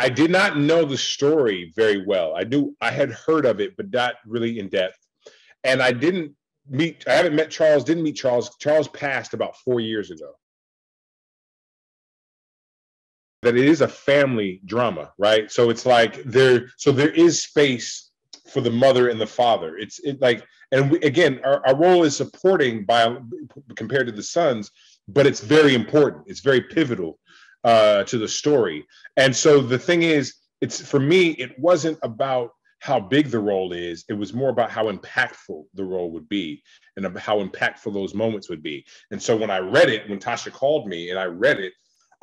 I did not know the story very well. I had heard of it, but not really in depth. And I haven't met Charles, didn't meet Charles. Charles passed about 4 years ago. That it is a family drama, right? So it's like there is space for the mother and the father. Again, our role is supporting compared to the sons, but it's very important. It's very pivotal to the story. And so the thing is, for me, it wasn't about how big the role is. It was more about how impactful the role would be and how impactful those moments would be. And so when Tasha called me and I read it,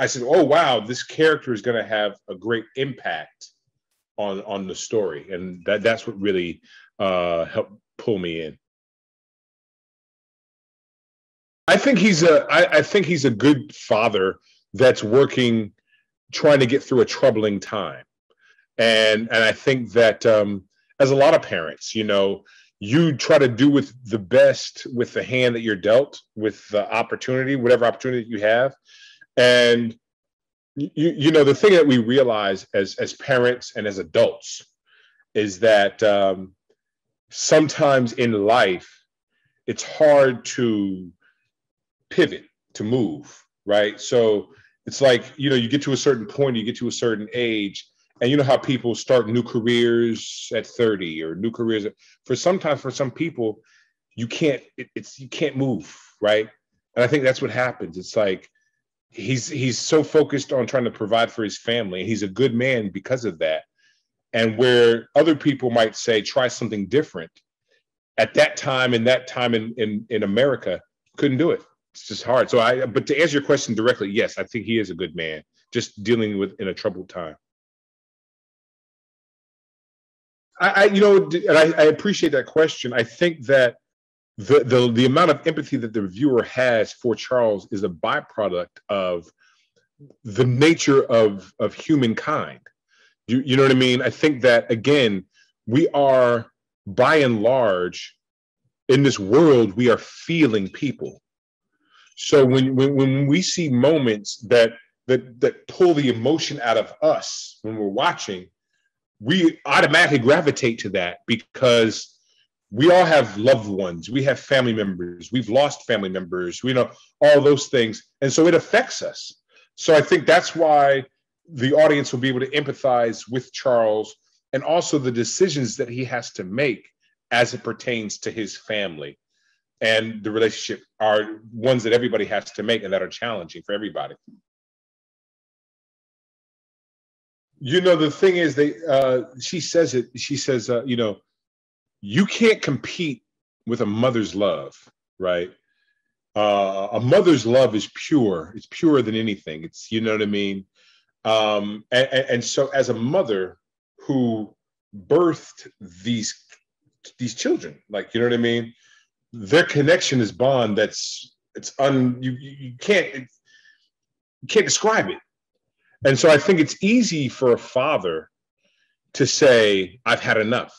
I said, oh, wow, this character is going to have a great impact on the story. And that's what really helped pull me in. I think he's a good father that's trying to get through a troubling time. And I think that as a lot of parents, you try to do with the best with the hand that you're dealt, with the opportunity, whatever opportunity you have. And the thing that we realize as parents and as adults is that sometimes in life it's hard to pivot, to move, right? So it's like, you get to a certain point, you get to a certain age, and you know how people start new careers at 30 or new careers. For some people, you can't move, right? And I think that's what happens. It's like, he's so focused on trying to provide for his family, and he's a good man because of that. And where other people might say, try something different, at that time in America, couldn't do it. It's just hard. But to answer your question directly, yes, I think he is a good man, just dealing with in a troubled time. I appreciate that question. I think that the amount of empathy that the viewer has for Charles is a byproduct of the nature of humankind. You know what I mean? I think that, again, we are, by and large, in this world, we are feeling people. So when we see moments that pull the emotion out of us when we're watching, we automatically gravitate to that because we all have loved ones. We have family members. We've lost family members. We know all those things. And so it affects us. So I think that's why the audience will be able to empathize with Charles and also the decisions that he has to make as it pertains to his family. And the relationship are ones that everybody has to make and that are challenging for everybody. The thing is, she says, you can't compete with a mother's love, right? A mother's love is pure. It's purer than anything. It's, you know what I mean? And so as a mother who birthed these children, like, you know what I mean? Their connection is bond you can't describe it. And so I think it's easy for a father to say, I've had enough.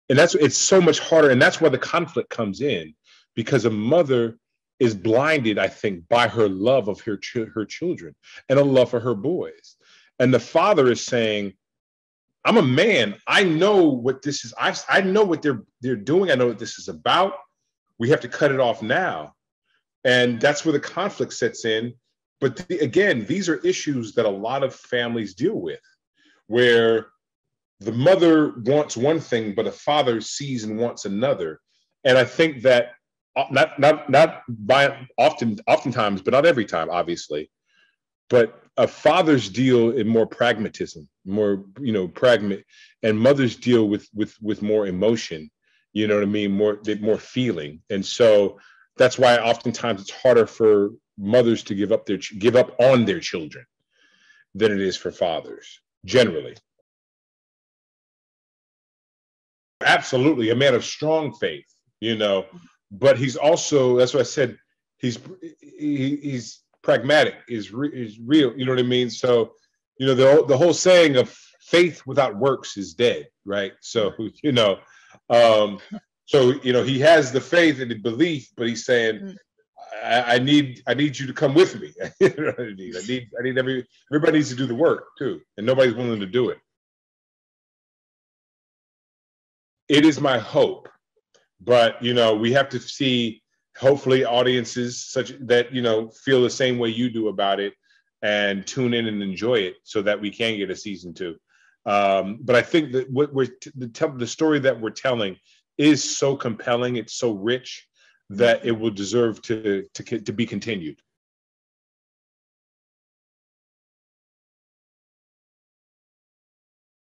And it's so much harder. And that's where the conflict comes in, because a mother is blinded, I think, by her love of her children and a love for her boys. And the father is saying, I'm a man. I know what this is. I know what they're doing. I know what this is about. We have to cut it off now. And that's where the conflict sets in. But again, these are issues that a lot of families deal with, where the mother wants one thing, but a father sees and wants another. And I think that oftentimes, but not every time, obviously, but a father's deal in more pragmatism, more, pragmat, and mothers deal with more emotion, you know what I mean? More feeling. And so that's why oftentimes it's harder for mothers to give up on their children than it is for fathers, generally. Absolutely, a man of strong faith, but he's also, that's what I said, he's pragmatic, is real, you know what I mean? So, the whole saying of faith without works is dead, right? So, he has the faith and the belief, but he's saying, I need you to come with me. You know what I need everybody needs to do the work too, and nobody's willing to do it. It is my hope, but we have to see, hopefully, audiences such that feel the same way you do about it and tune in and enjoy it, so that we can get a season 2. But I think that the story that we're telling is so compelling, it's so rich, that it will deserve to be continued.